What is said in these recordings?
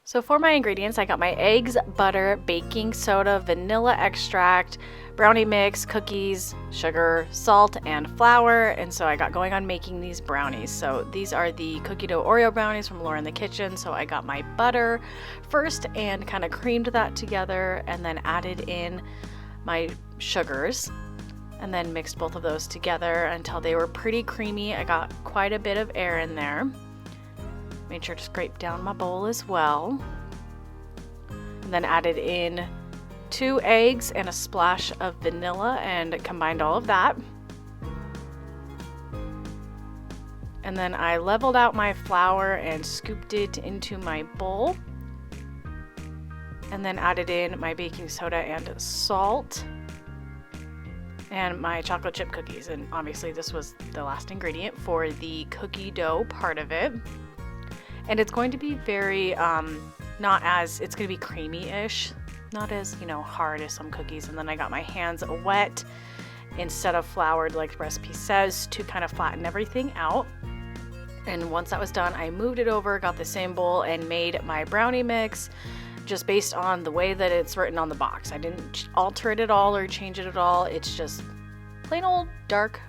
So for my ingredients, I got my eggs, butter, baking soda, vanilla extract, brownie mix, cookies, sugar, salt, and flour. And so I got going on making these brownies. So these are the cookie dough Oreo brownies from Laura in the Kitchen. So I got my butter first and kind of creamed that together and then added in my sugars and then mixed both of those together until they were pretty creamy. I got quite a bit of air in there. Made sure to scrape down my bowl as well. And then added in 2 eggs and a splash of vanilla and combined all of that. And then I leveled out my flour and scooped it into my bowl. And then added in my baking soda and salt. And my chocolate chip cookies. And obviously this was the last ingredient for the cookie dough part of it. And it's going to be very, it's going to be creamy-ish, not as, hard as some cookies. And then I got my hands wet instead of floured like the recipe says to kind of flatten everything out. And once that was done, I moved it over, got the same bowl, and made my brownie mix just based on the way that it's written on the box. I didn't alter it at all or change it at all. It's just plain old dark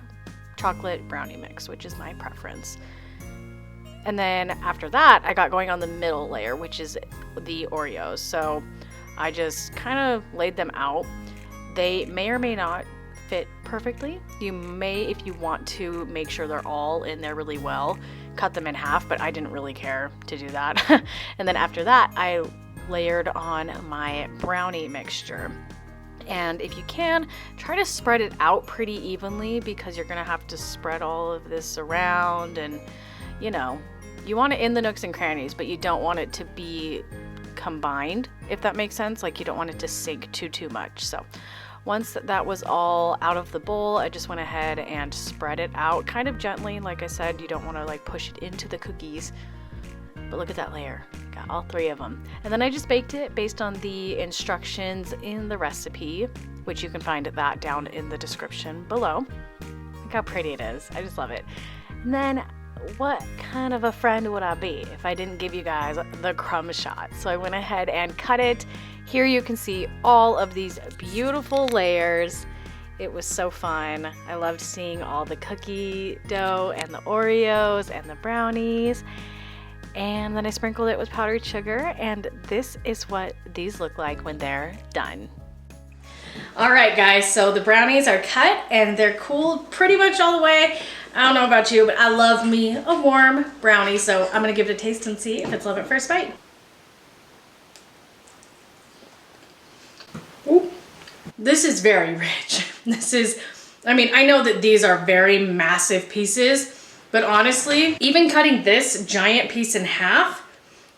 chocolate brownie mix, which is my preference. And then after that, I got going on the middle layer, which is the Oreos. So I just kind of laid them out. They may or may not fit perfectly. You may, if you want to make sure they're all in there really well, cut them in half, but I didn't really care to do that. And then after that, I layered on my brownie mixture. And if you can, try to spread it out pretty evenly because you're gonna have to spread all of this around and you want it in the nooks and crannies, but you don't want it to be combined, if that makes sense. Like you don't want it to sink too much. So once that was all out of the bowl, I just went ahead and spread it out kind of gently. Like I said, you don't want to push it into the cookies, but look at that layer. Got all 3 of them. And then I just baked it based on the instructions in the recipe, which you can find that down in the description below. Look how pretty it is. I just love it. And then what kind of a friend would I be if I didn't give you guys the crumb shot? So I went ahead and cut it. Here you can see all of these beautiful layers. It was so fun. I loved seeing all the cookie dough and the Oreos and the brownies. And then I sprinkled it with powdered sugar, and this is what these look like when they're done. All right, guys, so the brownies are cut and they're cooled pretty much all the way. I don't know about you, but I love me a warm brownie, so I'm gonna give it a taste and see if it's love at first bite. Ooh. This is very rich. I know that these are very massive pieces, but honestly, even cutting this giant piece in half,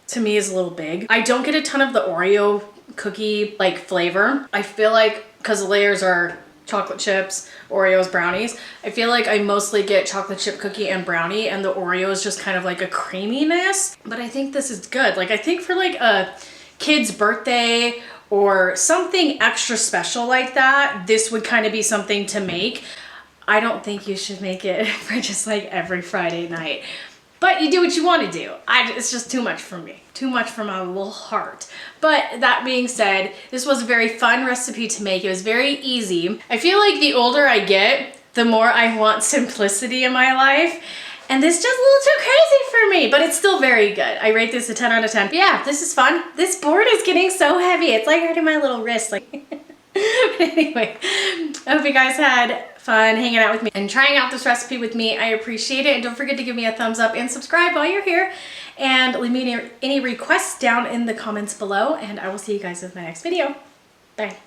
to me is a little big. I don't get a ton of the Oreo cookie flavor. I feel like because the layers are chocolate chips, Oreos, brownies, I feel like I mostly get chocolate chip cookie and brownie, and the Oreo is just kind of like a creaminess. But I think this is good. I think for a kid's birthday or something extra special like that, this would kind of be something to make. I don't think you should make it for just every Friday night. But you do what you want to do. It's just too much for me. Too much for my little heart. But that being said, this was a very fun recipe to make. It was very easy. I feel like the older I get, the more I want simplicity in my life. And this is just a little too crazy for me, but it's still very good. I rate this a 10 out of 10. But yeah, this is fun. This board is getting so heavy. It's hurting my little wrist. Anyway, I hope you guys had fun hanging out with me and trying out this recipe with me. I appreciate it. And don't forget to give me a thumbs up and subscribe while you're here. And leave me any requests down in the comments below. And I will see you guys in my next video. Bye.